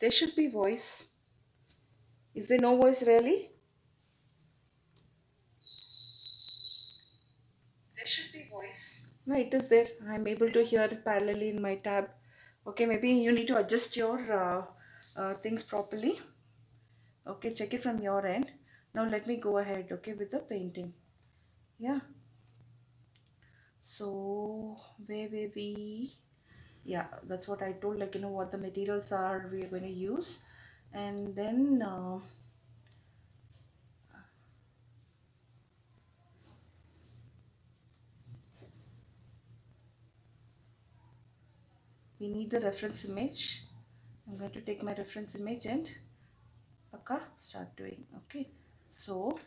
There should be voice. Is there no voice really? There should be voice. No, it is there. I'm able to hear it parallelly in my tab. Okay, maybe you need to adjust your things properly. Okay, check it from your end. Now let me go ahead, okay, with the painting. Yeah. So where were we? Yeah, that's what I told, like, what the materials are we are going to use. And then we need the reference image. I'm going to take my reference image and start doing. Okay, so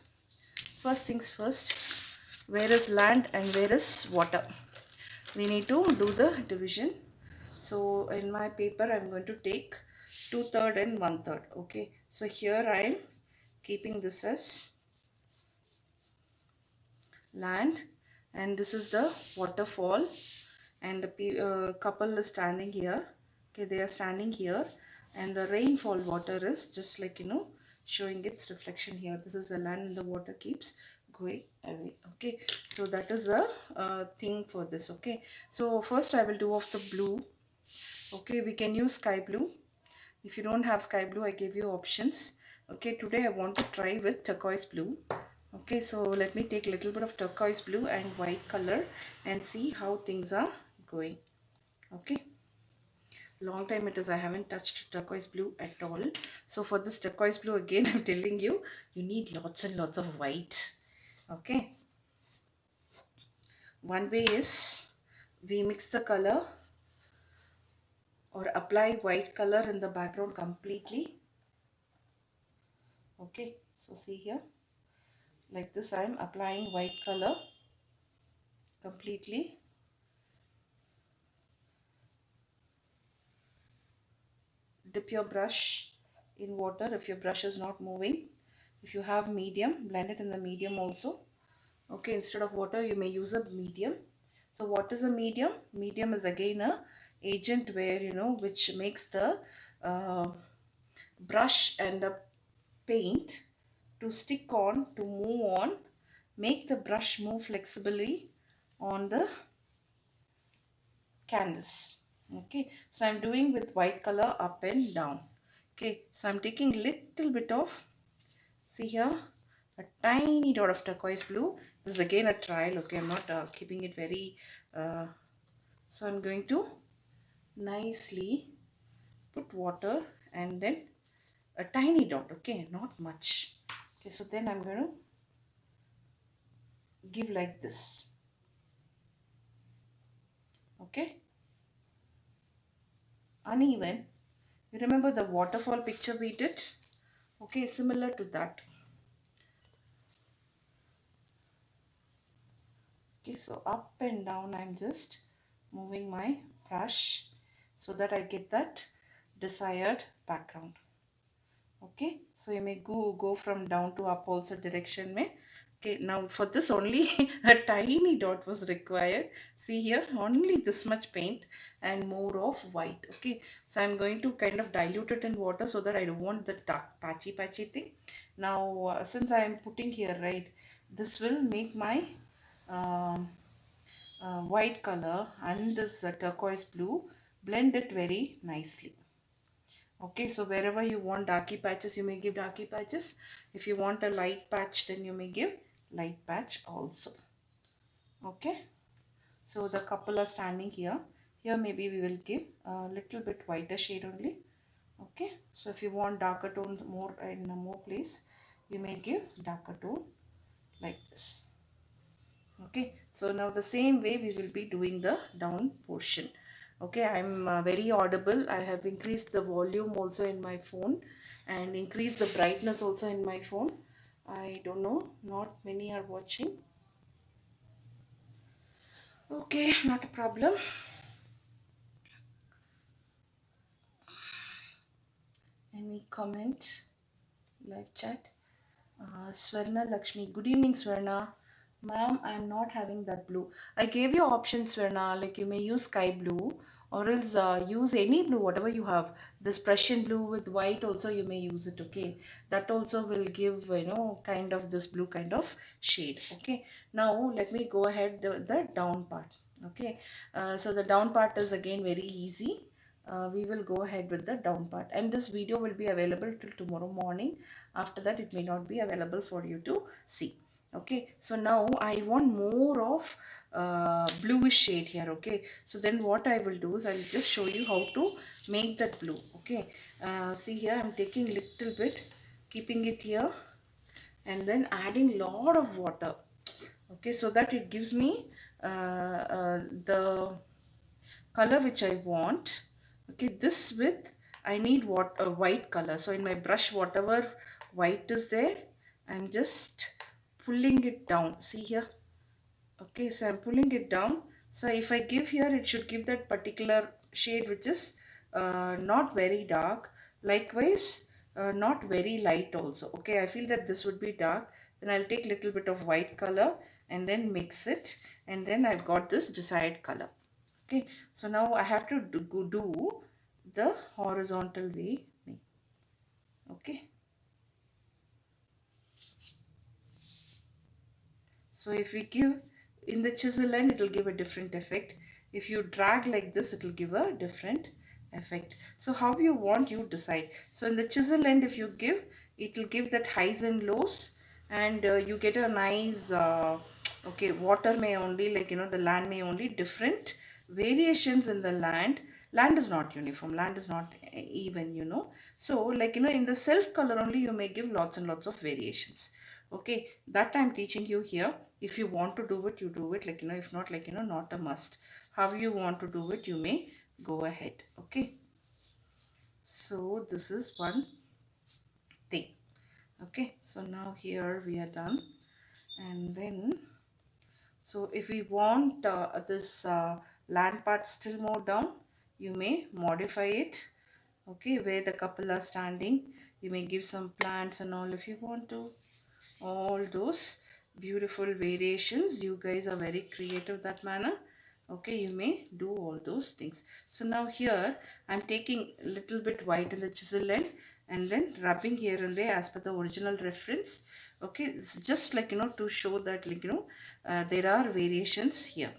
first things first, where is land and where is water? We need to do the division. So in my paper I'm going to take 2/3 and 1/3. Okay, so here I am keeping this as land, and this is the waterfall, and the couple is standing here. Okay, they are standing here, and the rainfall water is just like, showing its reflection here. This is the land, and the water keeps going away. Okay, so that is the thing for this. Okay, so first I will do of the blue. Okay, we can use sky blue. If you don't have sky blue, I give you options. Okay, today I want to try with turquoise blue. Okay, so let me take a little bit of turquoise blue and white color and see how things are going. Okay, long time it is I haven't touched turquoise blue at all. So for this turquoise blue, again I'm telling you, you need lots and lots of white. Okay, one way is we mix the color or apply white color in the background completely. Okay, so see here, like this I am applying white color completely. Dip your brush in water if your brush is not moving. If you have medium, blend it in the medium also. Okay, instead of water you may use a medium. So what is a medium? Medium is again a agent where, which makes the uh, brush and the paint to stick on, to move on, make the brush move flexibly on the canvas. Okay, so I'm doing with white color up and down. Okay, so I'm taking little bit of, see here, a tiny dot of turquoise blue. This is again a trial. Okay, I'm not keeping it very so I'm going to nicely put water and then a tiny dot. Okay, not much. Okay, so then I'm going to give like this. Okay, uneven. You remember the waterfall picture we did? Okay, similar to that. Okay, so up and down I'm just moving my brush so that I get that desired background. Okay, so you may go from down to up also direction may. Okay, now for this only a tiny dot was required. See here, only this much paint and more of white. Okay, so I'm going to kind of dilute it in water so that I don't want the dark patchy thing. Now since I am putting here, right, this will make my um, white color and this turquoise blue blend it very nicely. Okay, so wherever you want darky patches, you may give darky patches. If you want a light patch, then you may give light patch also. Okay, so the couple are standing here. Here maybe we will give a little bit whiter shade only. Okay, so if you want darker tone more in more place, you may give darker tone like this. Okay, so now the same way we will be doing the down portion. Okay, I'm very audible. I have increased the volume also in my phone and increased the brightness also in my phone. I don't know, not many are watching. Okay, not a problem. Any comment? Live chat. Swarna Lakshmi. Good evening, Swarna. Ma'am, I'm not having that blue. I gave you options, Verna. Like you may use sky blue or else use any blue, whatever you have. This Prussian blue with white also you may use it. Okay, that also will give kind of this blue kind of shade. Okay, now let me go ahead the down part. Okay, so the down part is again very easy. We will go ahead with the down part, and this video will be available till tomorrow morning. After that, it may not be available for you to see. Okay, so now I want more of bluish shade here. Okay, so then what I will do is I'll just show you how to make that blue. Okay, see here I'm taking little bit, keeping it here, and then adding lot of water. Okay, so that it gives me the color which I want. Okay, this with I need what a white color. So in my brush, whatever white is there, I'm just pulling it down. See here. Okay, so I'm pulling it down. So if I give here, it should give that particular shade which is not very dark. Likewise, not very light also. Okay, I feel that this would be dark. Then I'll take little bit of white color and then mix it. And then I've got this desired color. Okay, so now I have to do the horizontal way. Okay, so if we give in the chisel end, it will give a different effect. If you drag like this, it will give a different effect. So how you want, you decide. So in the chisel end, if you give, it will give that highs and lows, and you get a nice okay, water may only, like the land may only different variations in the land is not uniform, land is not even, so like in the self color only you may give lots and lots of variations. Okay, that I'm teaching you here. If you want to do it, you do it, like if not, like not a must. How you want to do it, you may go ahead. Okay, so this is one thing. Okay, so now here we are done, and then so if we want this land part still more down, you may modify it. Okay, where the couple are standing, you may give some plants and all if you want to. All those beautiful variations, you guys are very creative that manner. Okay, you may do all those things. So now here I'm taking a little bit white in the chisel end and then rubbing here and there as per the original reference. Okay, it's just like to show that like there are variations here.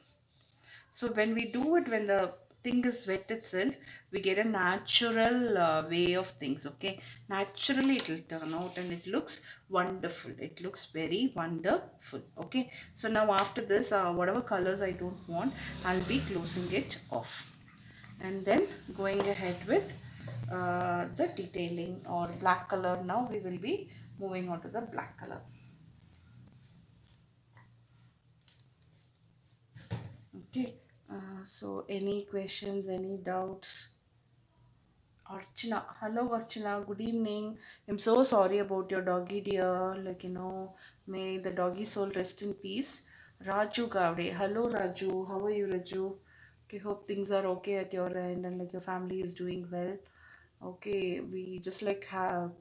So when we do it, when the thing is wet itself, we get a natural way of things. Okay, naturally it will turn out and it looks wonderful. It looks very wonderful. Okay, so now after this, whatever colors I don't want, I'll be closing it off and then going ahead with the detailing or black color. Now we will be moving on to the black color. Okay, so any questions, any doubts? Archana, hello Archana, good evening. I'm so sorry about your doggy, dear. Like, may the doggy soul rest in peace. Raju Gavde, hello Raju, how are you, Raju? Okay, hope things are okay at your end and like your family is doing well. Okay, we just like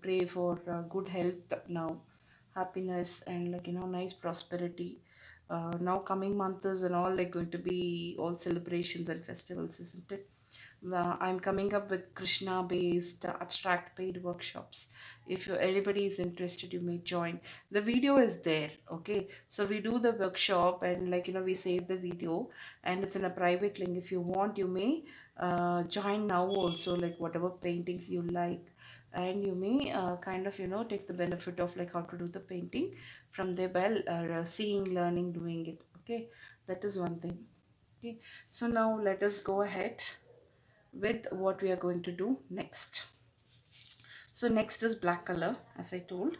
pray for good health now, happiness, and like nice prosperity. Now coming months and all like going to be all celebrations and festivals, isn't it? I'm coming up with Krishna based abstract paid workshops. If anybody is interested, you may join. The video is there. Okay, so we do the workshop and like we save the video and it's in a private link. If you want, you may join now also, like whatever paintings you like, and you may kind of take the benefit of like how to do the painting from there by seeing, learning, doing it. Okay, that is one thing. Okay, so now let us go ahead with what we are going to do next. So next is black color, as I told.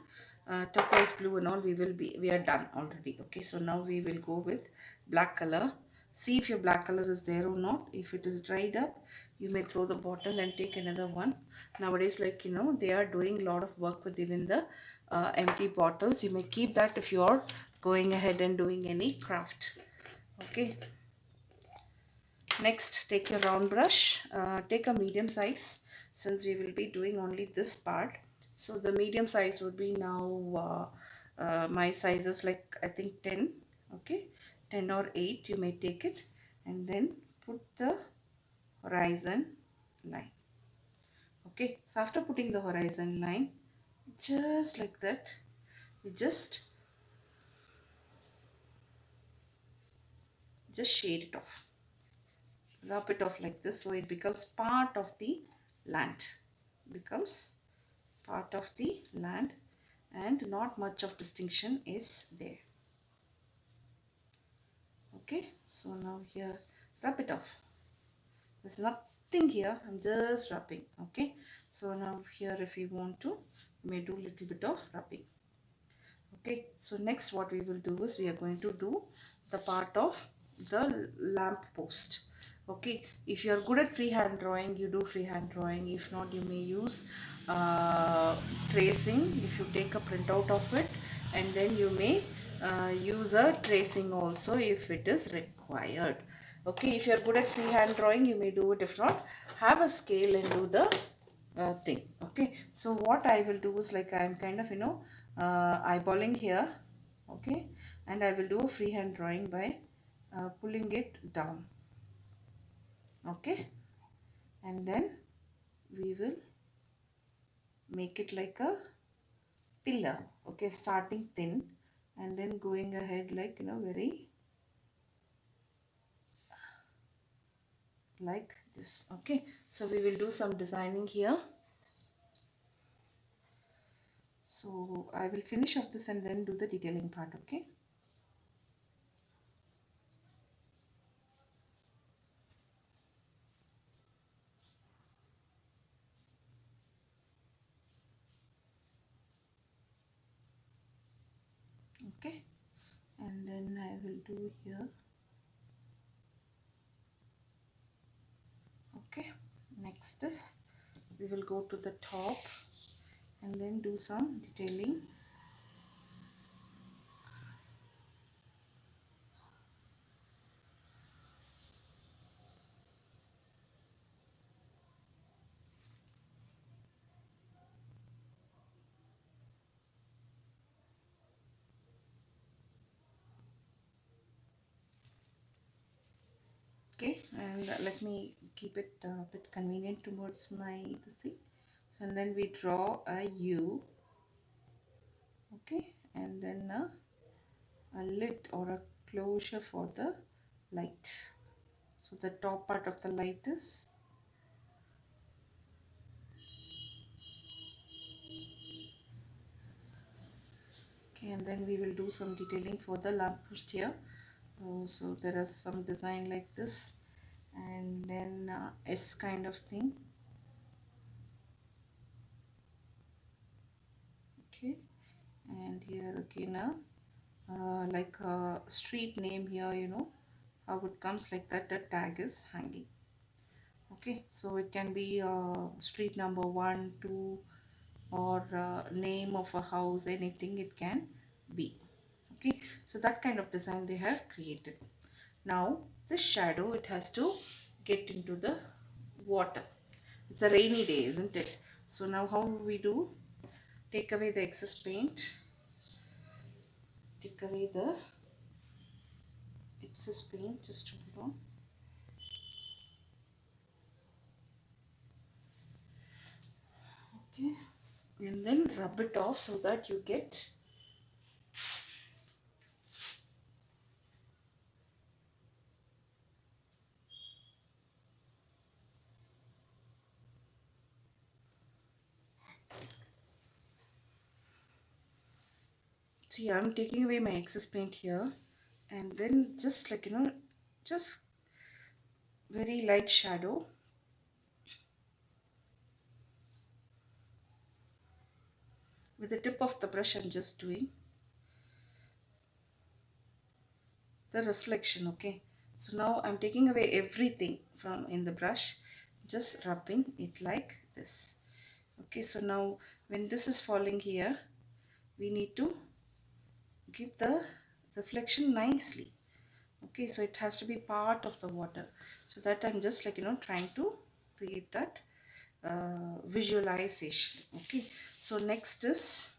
Turquoise blue and all we are done already. Okay, so now we will go with black color. See if your black color is there or not. If it is dried up, you may throw the bottle and take another one. Nowadays, like they are doing a lot of work with even the empty bottles. You may keep that if you are going ahead and doing any craft. Okay, next take your round brush, take a medium size since we will be doing only this part. So the medium size would be now my size is like I think 10. Okay, 10 or 8 you may take it, and then put the horizon line. Okay, so after putting the horizon line, just like that, we just shade it off, rub it off like this, so it becomes part of the land, becomes part of the land, and not much of distinction is there. Okay, so now here, rub it off. There's nothing here, I'm just rubbing. Okay, so now here if we want to, we may do little bit of rubbing. Okay, so next what we will do is we are going to do the part of the lamp post. Okay, if you are good at freehand drawing, you do freehand drawing. If not, you may use tracing. If you take a printout of it, and then you may use a tracing also if it is required. Okay, if you are good at freehand drawing, you may do it. If not, have a scale and do the thing. Okay, so what I will do is, like, I'm kind of eyeballing here. Okay, and I will do a freehand drawing by pulling it down. Okay, and then we will make it like a pillar. Okay, starting thin and then going ahead like, very like this. Okay, so we will do some designing here. So I will finish off this and then do the detailing part. Okay. Okay, and then I will do here. Okay, next is we will go to the top and then do some detailing. Okay, and let me keep it a bit convenient towards my this thing. So and then we draw a U. Okay, and then a lid or a closure for the light. So the top part of the light is okay, and then we will do some detailing for the lamppost here. So there is some design like this, and then S kind of thing. Okay, and here again like a street name here, how it comes like that, the tag is hanging. Okay, so it can be street number 1, 2, or name of a house, anything it can be. Okay, so that kind of design they have created. Now this shadow, it has to get into the water. It's a rainy day, isn't it? So now how we do? Take away the excess paint, take away the excess paint, just hold on. Okay, and then rub it off so that you get see, I'm taking away my excess paint here, and then just like, just very light shadow. With the tip of the brush, I'm just doing the reflection. Okay, so now I'm taking away everything from in the brush, just rubbing it like this. Okay, so now when this is falling here, we need to give the reflection nicely. Okay, so it has to be part of the water, so that I'm just like, trying to create that visualization. Okay, so next is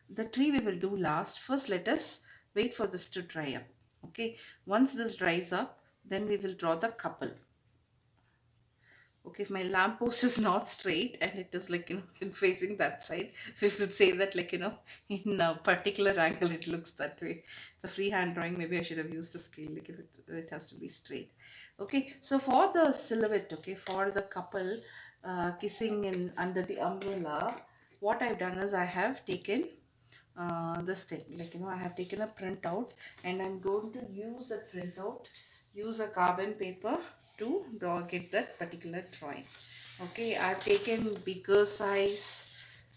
the tree we will do last. First let us wait for this to dry up. Okay, once this dries up, then we will draw the couple. Okay, if my lamppost is not straight and it is like, facing that side, we will say that, like, in a particular angle it looks that way. The freehand drawing, maybe I should have used a scale, like it has to be straight. Okay, so for the silhouette, okay, for the couple kissing in under the umbrella, what I've done is I have taken this thing, like, I have taken a printout, and I'm going to use the printout, use a carbon paper to draw, get that particular drawing. Okay, I've taken bigger size.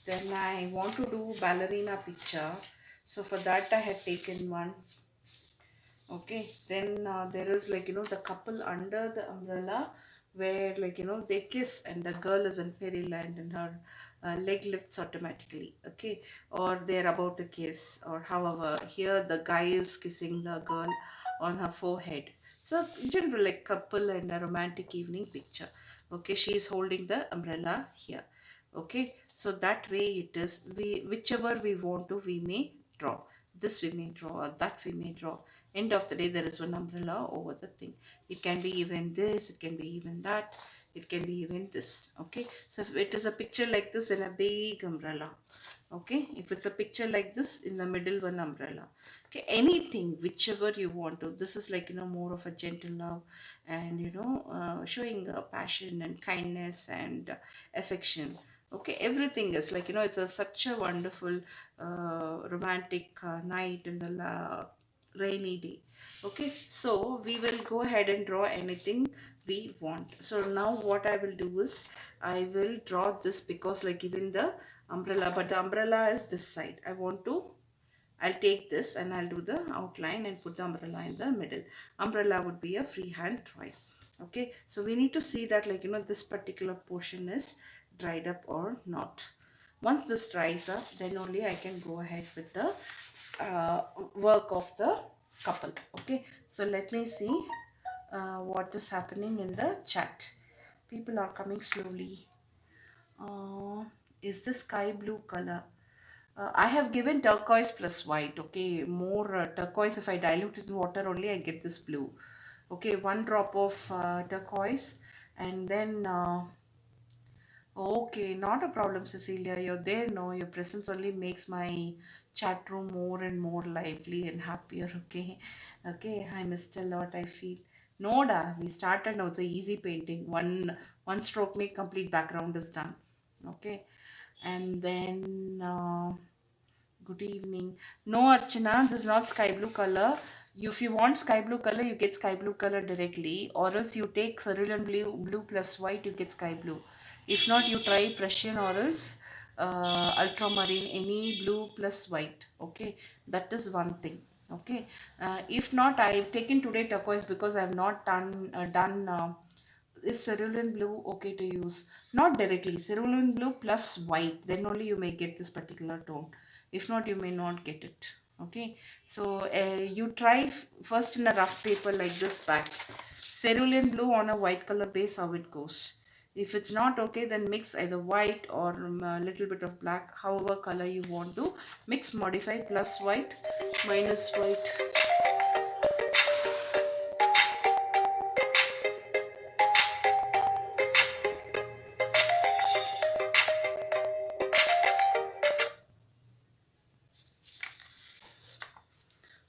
Then I want to do ballerina picture, so for that I have taken one. Okay, then there is, like, the couple under the umbrella, where, like, they kiss and the girl is in fairyland and her leg lifts automatically. Okay, or they're about to kiss, or however, here the guy is kissing the girl on her forehead. So general, like, couple and a romantic evening picture. Okay, she is holding the umbrella here. Okay, so that way it is, we whichever we want to, we may draw. This we may draw, that we may draw. End of the day, there is one umbrella over the thing. It can be even this, it can be even that, it can be even this. Okay, so if it is a picture like this, then a big umbrella. Okay, if it's a picture like this, in the middle one umbrella. Okay, anything, whichever you want to. This is, like, more of a gentle love, and showing passion and kindness and affection. Okay, everything is, like, it's such a wonderful romantic night in the rainy day. Okay, so we will go ahead and draw anything we want. So now what I will do is, I will draw this, because, like, even the umbrella, but the umbrella is this side. I'll take this and I'll do the outline and put the umbrella in the middle. Umbrella would be a freehand drawing. Okay, so we need to see that, like, this particular portion is dried up or not. Once this dries up, then only I can go ahead with the work of the couple. Okay, so let me see what is happening in the chat. People are coming slowly. Is the sky blue color? I have given turquoise plus white. Okay, more turquoise. If I dilute it in water only, I get this blue. Okay, one drop of turquoise, and then okay, not a problem, Cecilia. You're there. No, your presence only makes my chat room more and more lively and happier. Okay, okay. I missed a lot, I feel. No, da. We started now. It's a easy painting. One stroke make complete background is done. Okay, and then good evening. No, Archana, this is not sky blue color. If you want sky blue color, you get sky blue color directly, or else you take cerulean blue plus white, you get sky blue. If not, you try Prussian, or else ultramarine, any blue plus white. Okay, that is one thing. Okay, if not, I've taken today turquoise, because I have not done. Is cerulean blue okay to use? Not directly. Cerulean blue plus white, then only you may get this particular tone. If not, you may not get it. Okay, so you try first in a rough paper like this back. Cerulean blue on a white color base, how it goes. If it's not okay, then mix either white or a little bit of black, however color you want to mix, modify, plus white, minus white.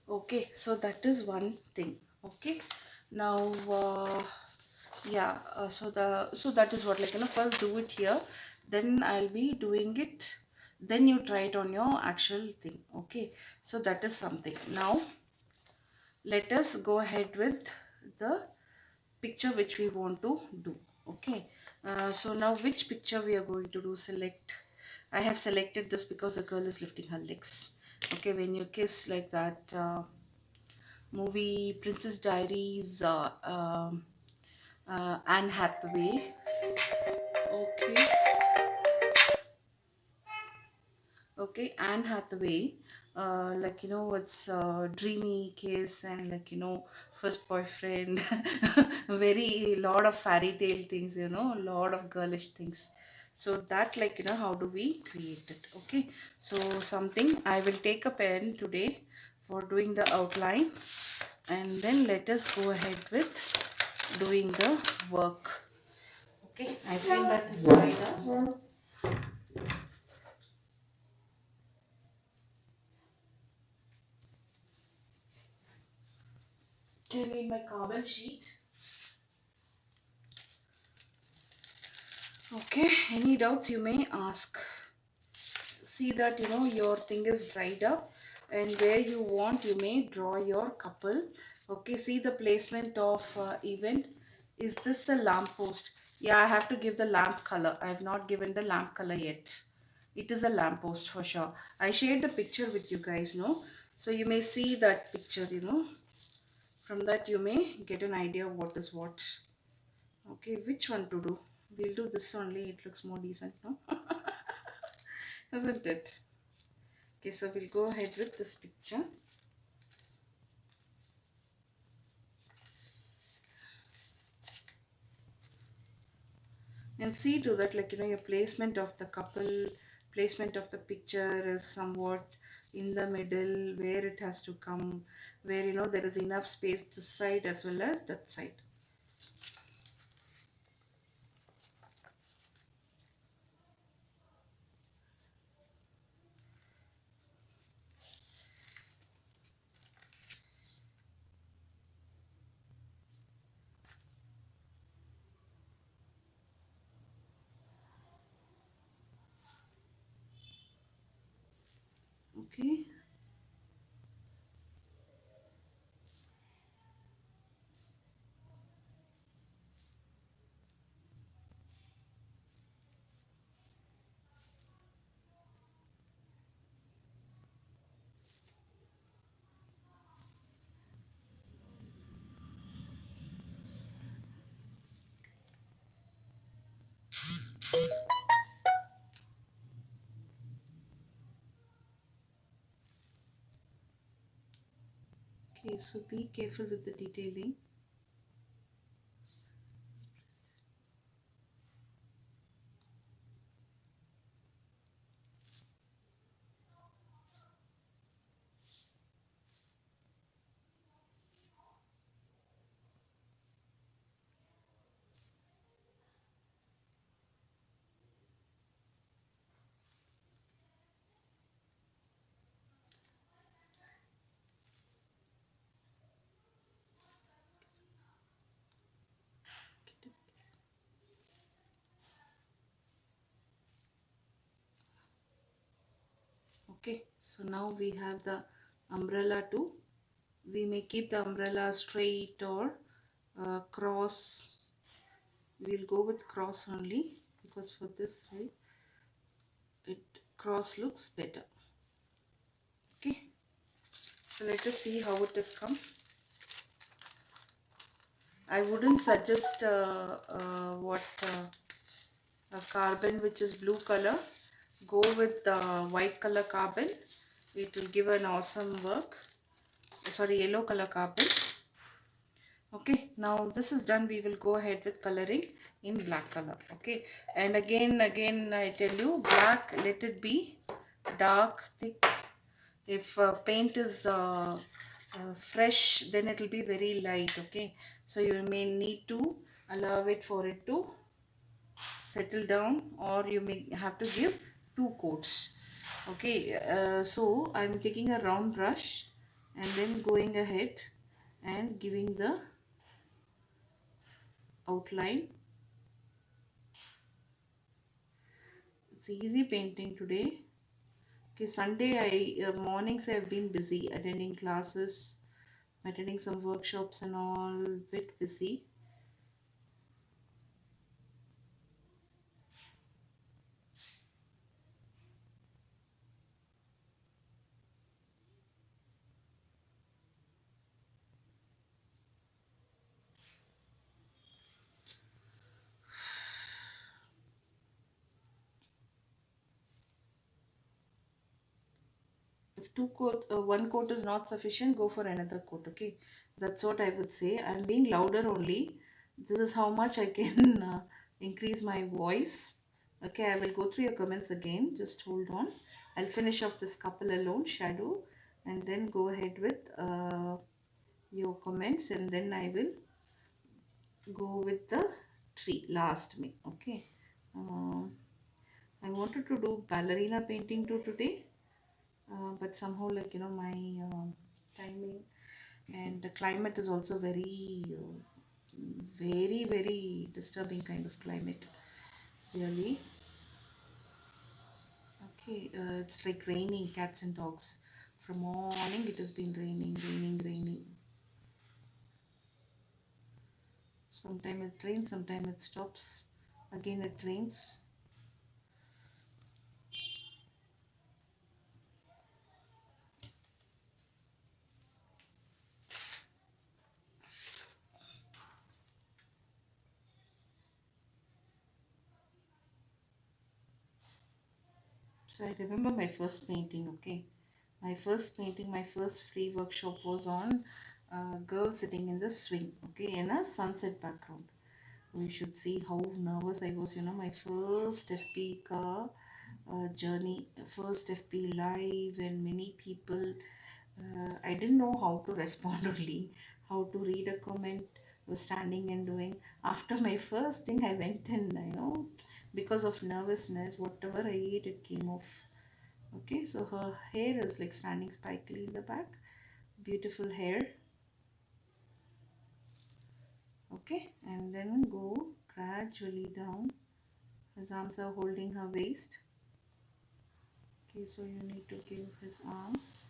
Okay, so that is one thing. Okay, now yeah, so that is what, like, first do it here, then I'll be doing it, then you try it on your actual thing. Okay, so that is something. Now let us go ahead with the picture which we want to do. Okay, so now which picture we are going to do? Select. I have selected this because the girl is lifting her legs. Okay, when you kiss like that, movie Princess Diaries, Anne Hathaway. Okay, okay, Anne Hathaway. Like, it's dreamy kiss, and, like, first boyfriend, very lot of fairy tale things, lot of girlish things. So that, like, how do we create it? Okay, so something, I will take a pen today for doing the outline, and then let us go ahead with doing the work. Okay, I feel that is dried up. I need my carbon sheet. Okay, any doubts you may ask. See that your thing is dried up, and where you want you may draw your couple. Okay, see the placement of event. Is this a lamp post? Yeah, I have to give the lamp color. I have not given the lamp color yet. It is a lamp post for sure. I shared the picture with you guys, no? So you may see that picture, from that you may get an idea of what is what. Okay, which one to do? We'll do this only. It looks more decent, no? Isn't it? Okay, so we'll go ahead with this picture. And see to that, like, your placement of the couple, placement of the picture is somewhat in the middle, where it has to come, where, there is enough space this side as well as that side. Okay. Okay, so be careful with the detailing. Okay, so now we have the umbrella too. We may keep the umbrella straight or cross. We'll go with cross only, because for this, right, it cross looks better. Okay, so let us see how it has come. I wouldn't suggest a carbon which is blue color. Go with the white color carbon. It will give an awesome work. Sorry, yellow color carbon. Okay, now this is done. We will go ahead with coloring in black color. Okay, and again I tell you, black, let it be dark, thick. If paint is fresh, then it will be very light. Okay, so you may need to allow it for it to settle down, or you may have to give two coats. Okay, so I'm taking a round brush and then going ahead and giving the outline. It's easy painting today. Okay, Sunday mornings I have been busy attending classes, attending some workshops and all, bit busy. If one coat is not sufficient, go for another coat. Okay, that's what I would say. I'm being louder only. This is how much I can increase my voice. Okay, I will go through your comments again. Just hold on. I'll finish off this couple alone shadow. and then go ahead with your comments, and then I will go with the tree last me. Okay. Um, I wanted to do ballerina painting too today, but somehow, like, my timing and the climate is also very, very disturbing kind of climate, really. Okay, it's like raining cats and dogs. From morning, it has been raining, raining, raining. Sometimes it rains, sometimes it stops. Again, it rains. So I remember my first painting, okay. My first painting, my first free workshop was on a girl sitting in the swing, okay, in a sunset background. You should see how nervous I was, my first FP car journey, first FP live, and many people. I didn't know how to respond only, how to read a comment, was standing and doing. After my first thing, I went and, because of nervousness, whatever I ate, it came off. Okay, so her hair is like standing spikily in the back. Beautiful hair. Okay, and then go gradually down. His arms are holding her waist. Okay, so you need to give his arms.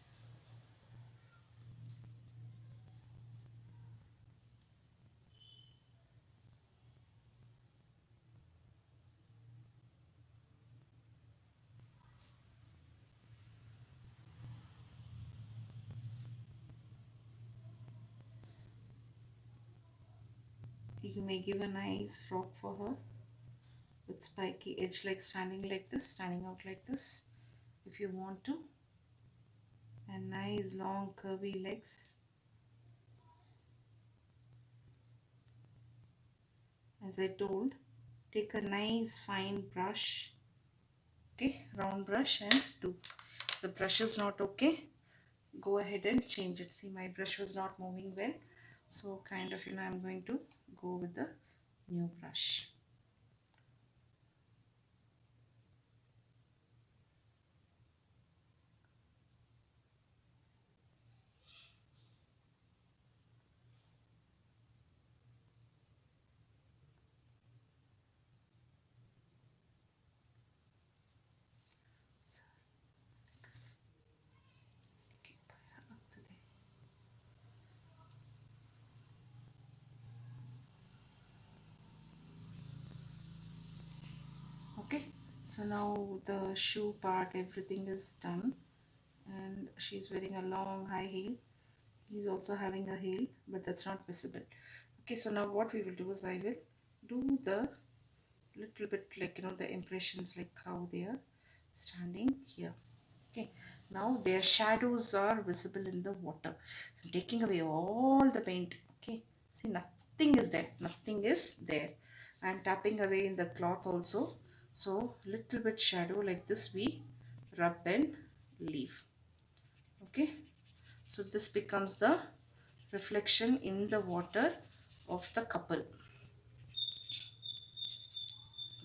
You may give a nice frock for her with spiky edge, like standing like this, standing out like this, if you want to, and nice long curvy legs. As I told, take a nice fine brush, okay, round brush, and do. The brush is not okay, go ahead and change it. See, my brush was not moving well, so kind of, I'm going to go with the new brush. Okay, so now the shoe part, everything is done, and she's wearing a long high heel. He's also having a heel, but that's not visible. Okay, so now what we will do is I will do the little bit, like, the impressions, like how they are standing here. Okay, now their shadows are visible in the water. So I'm taking away all the paint. Okay, see, nothing is there, nothing is there. I'm tapping away in the cloth also. So little bit shadow like this we rub and leave. Okay, so this becomes the reflection in the water of the couple.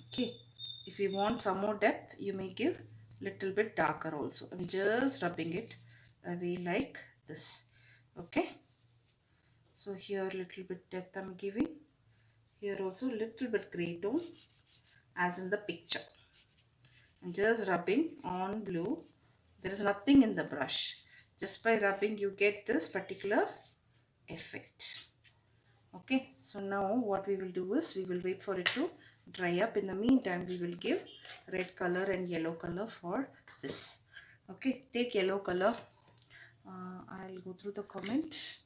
Okay, if you want some more depth, you may give little bit darker also. I'm just rubbing it away like this. Okay, so here little bit depth I'm giving, here also little bit gray tone as in the picture. I'm just rubbing on blue. There is nothing in the brush. Just by rubbing you get this particular effect. Okay, so now what we will do is we will wait for it to dry up. In the meantime, we will give red color and yellow color for this. Okay, take yellow color. I'll go through the comment,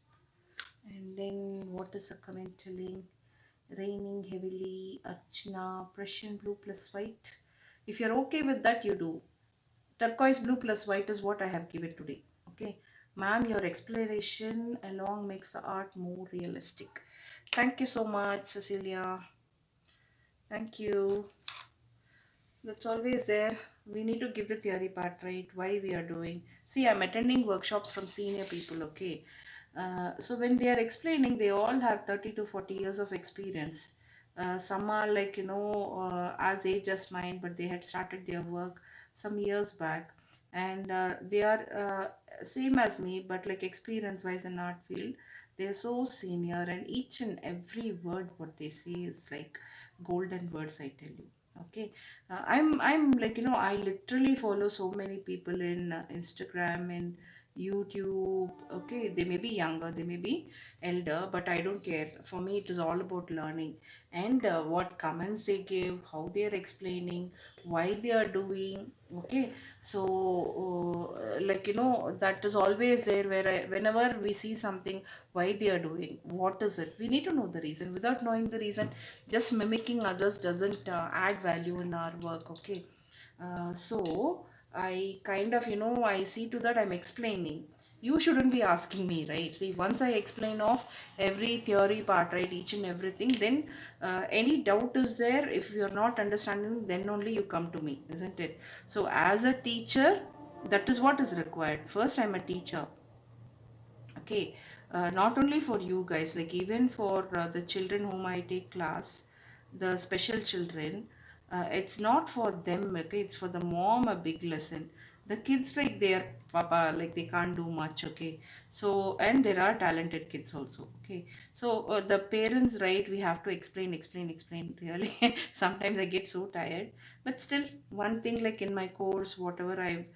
and then what is the comment telling? Raining heavily, Archana, Prussian blue plus white. If you're okay with that, you do. Turquoise blue plus white is what I have given today. Okay, ma'am, your exploration along makes the art more realistic. Thank you so much, Cecilia. Thank you. That's always there. We need to give the theory part, right? Why we are doing. See, I'm attending workshops from senior people, okay? So when they are explaining, they all have 30 to 40 years of experience. Some are like, as age as mine, but they had started their work some years back. And they are same as me, but like experience wise in art field, they're so senior, and each and every word what they say is like golden words, I tell you. Okay, I'm like, I literally follow so many people in Instagram and YouTube. Okay, they may be younger, they may be elder, but I don't care. For me, it is all about learning, and what comments they give, how they are explaining, why they are doing. Okay, so like, that is always there, where whenever we see something, why they are doing, what is it, we need to know the reason. Without knowing the reason, just mimicking others doesn't add value in our work. Okay, so I kind of, I see to that I'm explaining. You shouldn't be asking me, right? See, once I explain off every theory part, right, each and everything, then any doubt is there, if you're not understanding, then only you come to me, isn't it? So as a teacher, that is what is required. First, I'm a teacher. Okay, not only for you guys, like even for the children whom I take class, the special children, it's not for them, okay, it's for the mom, a big lesson. The kids, like their papa, like they can't do much, okay. So, and there are talented kids also, okay. So, the parents, right, we have to explain, explain, explain, really. Sometimes I get so tired, but still, one thing like in my course, whatever I've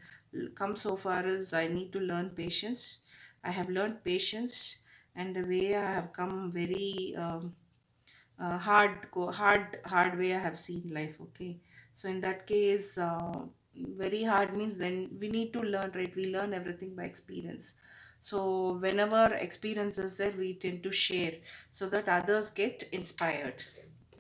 come so far is I need to learn patience. I have learned patience, and the way I have come very hard way I have seen life. Okay, so in that case, very hard means then we need to learn, right? We learn everything by experience. So whenever experience is there, we tend to share so that others get inspired.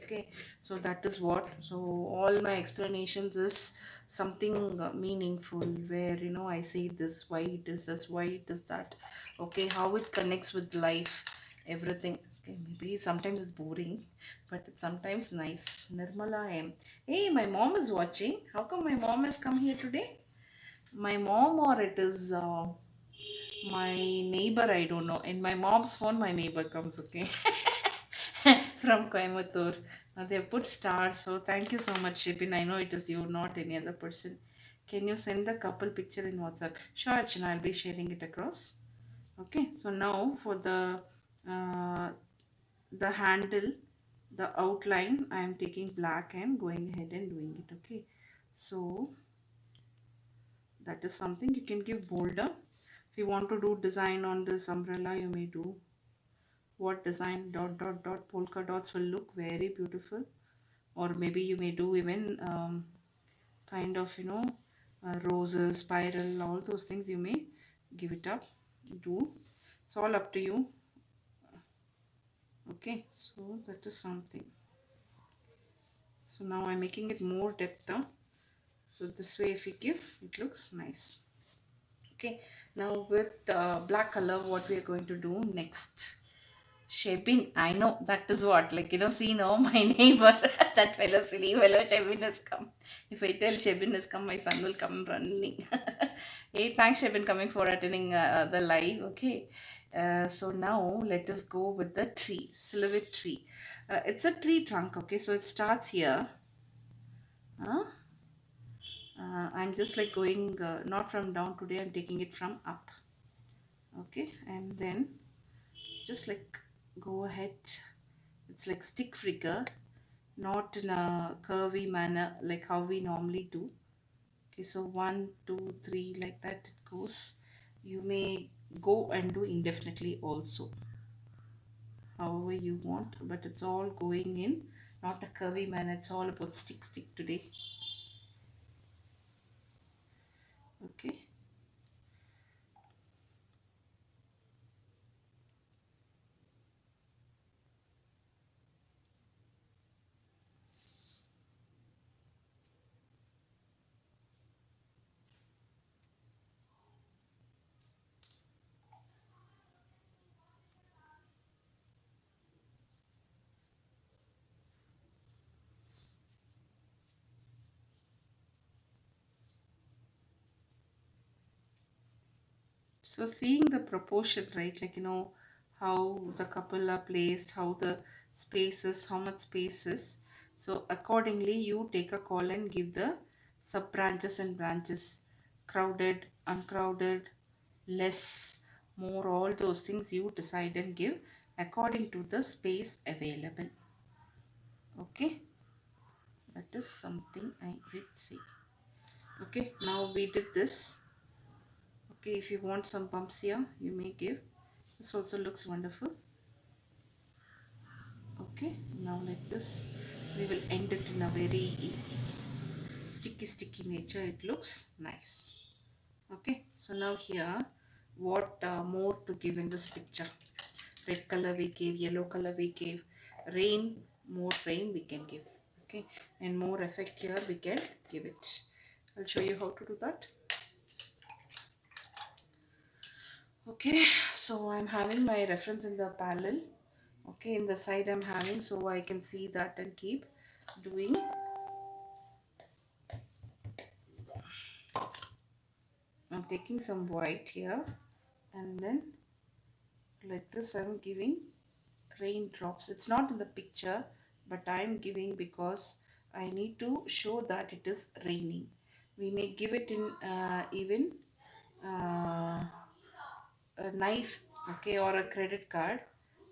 Okay, so that is what. So all my explanations is something meaningful, where I say this, why it is this, why it is that. Okay, how it connects with life, everything. Okay, maybe sometimes it's boring, but it's sometimes nice. Nirmala M. Hey, my mom is watching. How come my mom has come here today? My mom, or it is my neighbor, I don't know. In my mom's phone, my neighbor comes, okay? From Coimbatore. They have put stars, so thank you so much, Shipin. I know it is you, not any other person. Can you send the couple picture in WhatsApp? Sure, Archana, I'll be sharing it across. Okay, so now for uh, the handle, the outline, I am taking black and going ahead and doing it. Okay, so that is something you can give bolder. If you want to do design on this umbrella, you may do what design dot dot dot polka dots will look very beautiful. Or maybe you may do even kind of, roses, spiral, all those things you may give it up, do. It's all up to you. Okay, so that is something. So now I'm making it more depth, so this way if we give, it looks nice. Okay, now with black color, what we are going to do next? Shaping, I know that is what, like, see now my neighbor, that fellow, silly fellow, Shebin has come. If I tell Shebin has come, my son will come running. Hey, thanks Shebin coming for attending the live. Okay, so now let us go with the tree, silhouette tree. It's a tree trunk, okay, so it starts here. Huh? I'm just like going not from down today, I'm taking it from up. Okay, and then just like go ahead, it's like stick figure, not in a curvy manner like how we normally do. Okay, so 1 2 3, like that it goes. You may go and do indefinitely also, however you want, but it's all going in not a curvy manner. It's all about stick today. Okay, So seeing the proportion, right? Like, how the couple are placed, how the spaces, how much spaces. So accordingly, you take a call and give the sub branches and branches. Crowded, uncrowded, less, more, all those things you decide and give according to the space available. Okay, that is something I will say. Okay, now we did this. Okay, if you want some bumps here, you may give. This also looks wonderful. Okay, now like this, we will end it in a very sticky nature. It looks nice. Okay, so now here, what more to give in this picture? Red color we gave, yellow color we gave, rain, more rain we can give. Okay, and more effect here we can give it. I'll show you how to do that. Okay, so I'm having my reference in the parallel. Okay, in the side I'm having, so I can see that and keep doing. I'm taking some white here, and then like this I'm giving raindrops. It's not in the picture, but I'm giving because I need to show that it is raining. We may give it in even a knife, okay, or a credit card.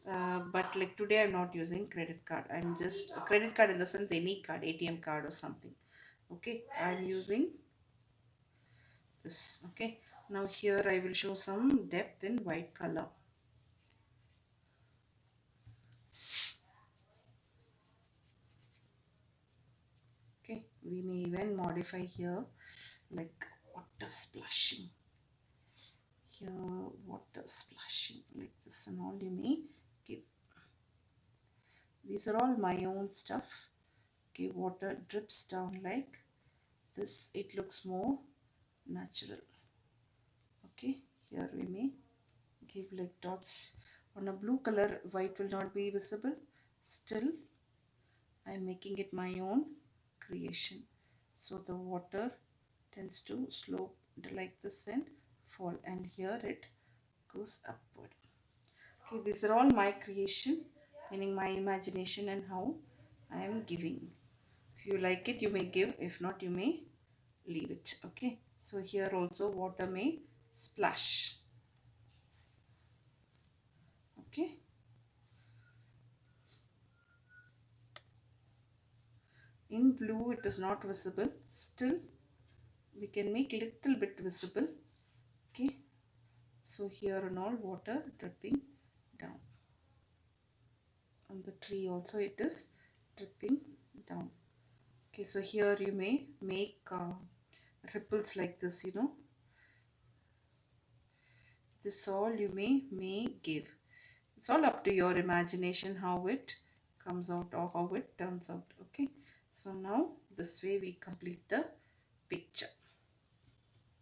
But like today I'm not using credit card. I'm just a credit card in the sense any card, ATM card or something. Okay, I'm using this. Okay, now here I will show some depth in white color. Okay, we may even modify here like water splashing. Here water splashing like this and all you may give. These are all my own stuff. Okay, water drips down like this. It looks more natural. Okay, here we may give like dots on a blue color. White will not be visible. Still I'm making it my own creation. So the water tends to slope like this and fall, and here it goes upward. Okay, these are all my creation, meaning my imagination and how I am giving. If you like it, you may give. If not, you may leave it. Okay, so here also water may splash. Okay, in blue it is not visible. Still we can make little bit visible. Okay, so here and all water dripping down. On the tree also it is dripping down. Okay, so here you may make ripples like this, this all you may give. It's all up to your imagination how it comes out or how it turns out. Okay, so now this way we complete the picture.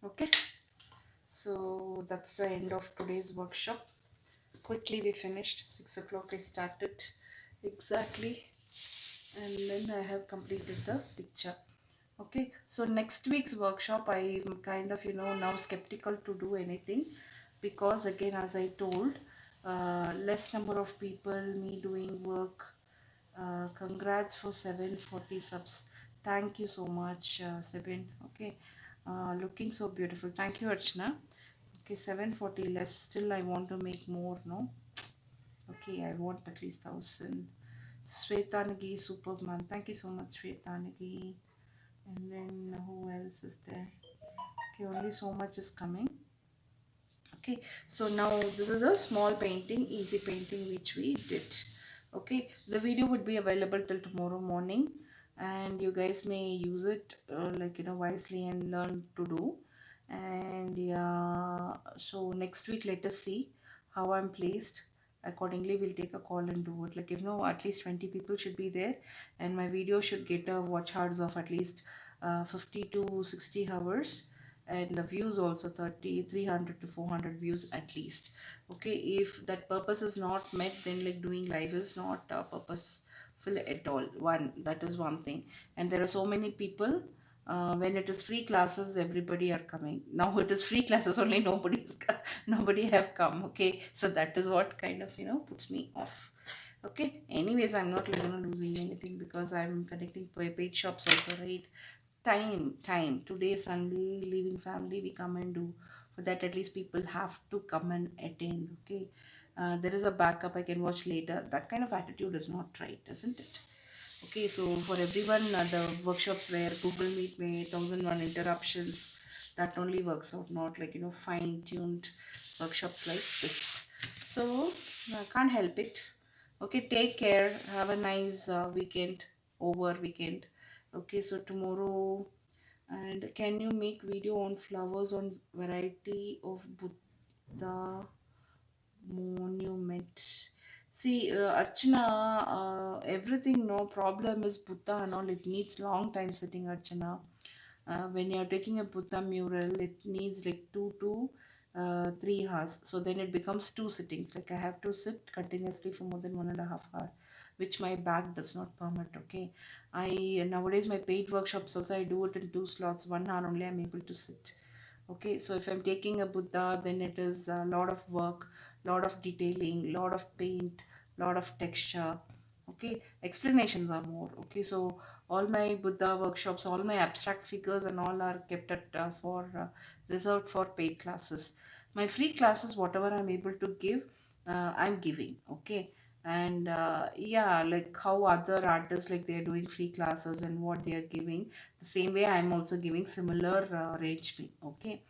Okay, so that's the end of today's workshop. Quickly we finished. 6 o'clock I started exactly, and then I have completed the picture. Okay, so next week's workshop I'm kind of now skeptical to do anything, because again, as I told, less number of people, me doing work. Congrats for 740 subs. Thank you so much, Sebin. Okay, looking so beautiful. Thank you, Archana. Okay, 740 less. Still I want to make more, no? Okay, I want at least 1000. Shwetanagi, superb man. Thank you so much, Shwetanagi. And then who else is there? Okay, only so much is coming. Okay, so now this is a small painting, easy painting which we did. Okay, the video would be available till tomorrow morning, and you guys may use it wisely and learn to do. And yeah, so next week let us see how I'm placed. Accordingly we'll take a call and do it. Like, at least 20 people should be there, and my video should get a watch hours of at least 50 to 60 hours, and the views also 300 to 400 views at least. Okay, if that purpose is not met, then like doing live is not purposeful at all. That is one thing. And there are so many people When it is free classes, everybody are coming. Now it is free classes only, nobody have come. Okay, so that is what kind of puts me off. Okay, anyways, I'm not losing anything because I'm connecting paid shops also, right? Time. Today is Sunday, leaving family, we come and do. For that, at least people have to come and attend. Okay, there is a backup I can watch later. That kind of attitude is not right, isn't it? Okay, so for everyone, the workshops where Google Meet may 1001 interruptions, that only works out, not like fine-tuned workshops like this. So can't help it. Okay, take care. Have a nice weekend, over weekend. Okay, so tomorrow, and can you make video on flowers on variety of Buddha monument? See, Archana, everything no problem is Buddha and all. It needs long time sitting, Archana. When you're taking a Buddha mural, it needs like 2 to 3 hours. So then it becomes two sittings. Like I have to sit continuously for more than 1.5 hours, which my back does not permit. Okay, I nowadays my paid workshops also I do it in 2 slots. 1 hour only I'm able to sit. Okay, so if I'm taking a Buddha, then it is a lot of work, lot of detailing, lot of paint, lot of texture. Okay, explanations are more. Okay, so all my Buddha workshops, all my abstract figures and all are kept at for reserved for paid classes. My free classes, whatever I'm able to give, I'm giving. Okay, and yeah, like how other artists like they're doing free classes and what they are giving, the same way I'm also giving similar arrangement. Okay,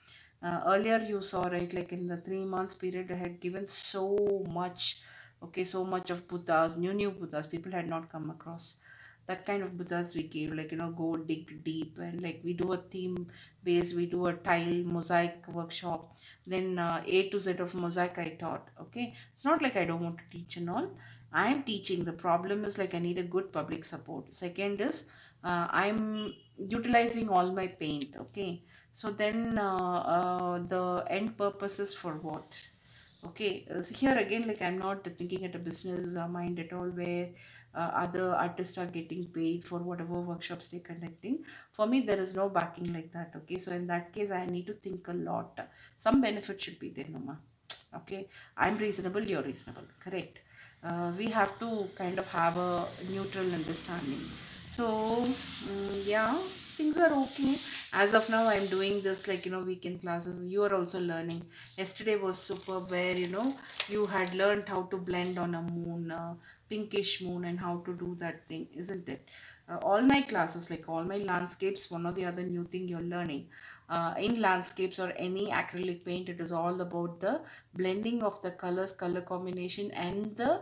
earlier you saw, right, like in the 3 months period I had given so much. Okay, so much of Buddhas, new Buddhas people had not come across. That kind of Buddhas we gave, like go dig deep, and like we do a theme based, we do a tile mosaic workshop. Then A to Z of mosaic I taught. Okay, it's not like I don't want to teach and all. I am teaching. The problem is like I need a good public support. Second is I'm utilizing all my paint. Okay, so then the end purpose is for what? Okay, so here again, like I'm not thinking at a business mind at all, where other artists are getting paid for whatever workshops they're conducting. For me, there is no backing like that. Okay, so in that case, I need to think a lot. Some benefit should be there, Noma. Okay, I'm reasonable, you're reasonable, correct? We have to kind of have a neutral understanding. So, yeah, things are okay. As of now, I'm doing this like, weekend classes. You are also learning. Yesterday was super where, you had learned how to blend on a moon, pinkish moon, and how to do that thing, isn't it? All my classes, like all my landscapes, one or the other new thing you're learning. In landscapes or any acrylic paint, it is all about the blending of the colors, color combination, and the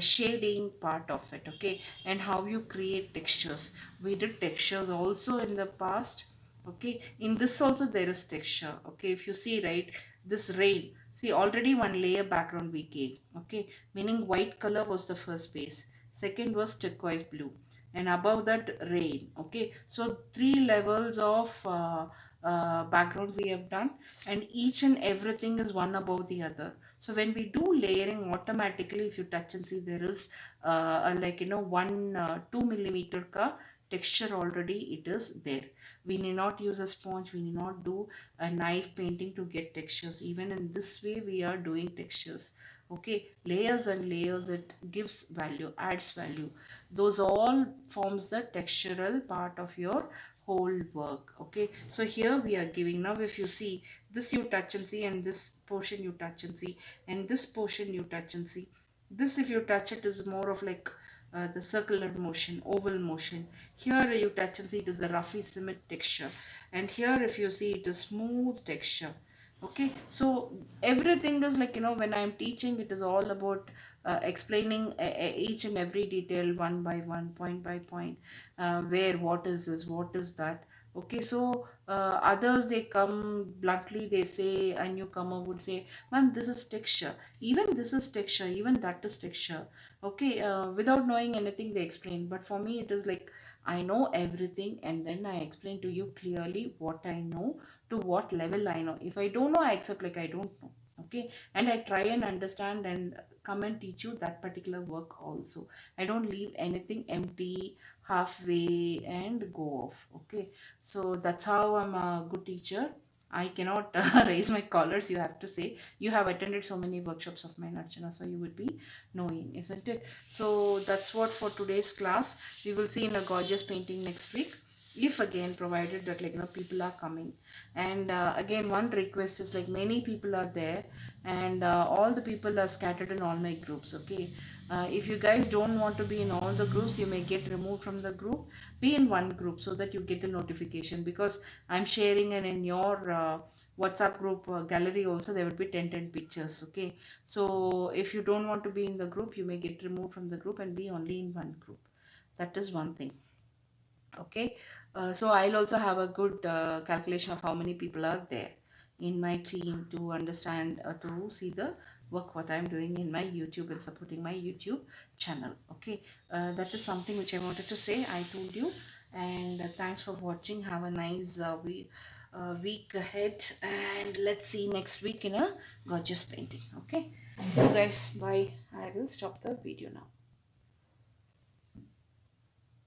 shading part of it. Okay, and how you create textures. We did textures also in the past. Okay, in this also there is texture. Okay, if you see, right, this rain, see, already one layer background we gave. Okay, meaning white color was the first base, second was turquoise blue, and above that rain. Okay, so 3 levels of background we have done, and each and everything is one above the other. So when we do layering, automatically if you touch and see, there is like 1 2 millimeter ka texture already it is there. We need not use a sponge, we need not do a knife painting to get textures. Even in this way we are doing textures. Okay, layers and layers, it gives value, adds value. Those all forms the textural part of your whole work. Okay, so here we are giving. Now if you see this, you touch and see, and this portion you touch and see, and this portion you touch and see. This, if you touch it, is more of like the circular motion, oval motion. Here you touch and see, it is a roughy cement texture, and here if you see, it is smooth texture. Okay, so everything is like, when I'm teaching, it is all about explaining each and every detail, one by one, point by point, where what is this, what is that. Okay, so others, they come bluntly, they say, a newcomer would say, ma'am, this is texture, even this is texture, even that is texture. Okay, without knowing anything they explain, but for me it is like I know everything, and then I explain to you clearly what I know, to what level I know. If I don't know, I accept like I don't know. Okay, and I try and understand and come and teach you that particular work also. I don't leave anything empty halfway and go off. Okay, so that's how I'm a good teacher. I cannot raise my collars, you have to say. You have attended so many workshops of mine, Archana, so you would be knowing, isn't it? So that's what for today's class. We will see in a gorgeous painting next week, if again provided that, like, people are coming. And again, one request is, like, many people are there, and all the people are scattered in all my groups. Okay, if you guys don't want to be in all the groups, you may get removed from the group. Be in one group so that you get the notification, because I'm sharing, and in your WhatsApp group gallery also there will be 10 pictures. Okay, so if you don't want to be in the group, you may get removed from the group and be only in one group. That is one thing. Okay, so I'll also have a good calculation of how many people are there in my team to understand, to see the work what I'm doing in my YouTube and supporting my YouTube channel. Okay, that is something which I wanted to say. I told you, and thanks for watching. Have a nice week ahead, and let's see next week in a gorgeous painting. Okay, so guys, bye. I will stop the video now.